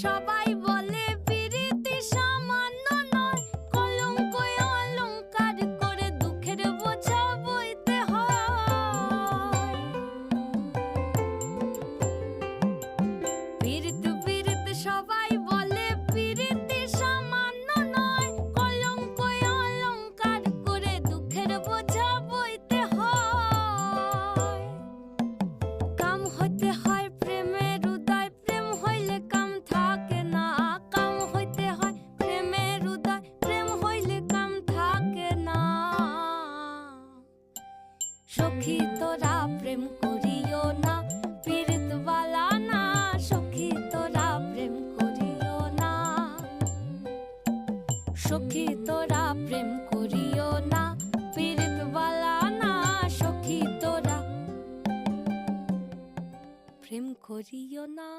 সবাই বলে পিরিতি সামান্য নয়, কলঙ্ক অলংকার করে দুঃখের বোঝা বইতে হয়। পিরিত পিরিত সবাই বলে পিরিতি সামান্য নয়, কলঙ্ক অলংকার করে দুঃখের বোঝা বইতে হয়। কাম হইতে হয় প্রেমের উদয়, প্রেম হইলে কাম থাকে না। কাম হইতে হয় প্রেমের উদয়, প্রেম হইলে কাম থাকে না। সখী তোরা প্রেম করিও না, পীড়িত বালা না। সখী তোরা প্রেম করিও না, সখী তোরা প্রেম করিও না, পীড়িত বালা না। সখী তোরা প্রেম করিও না।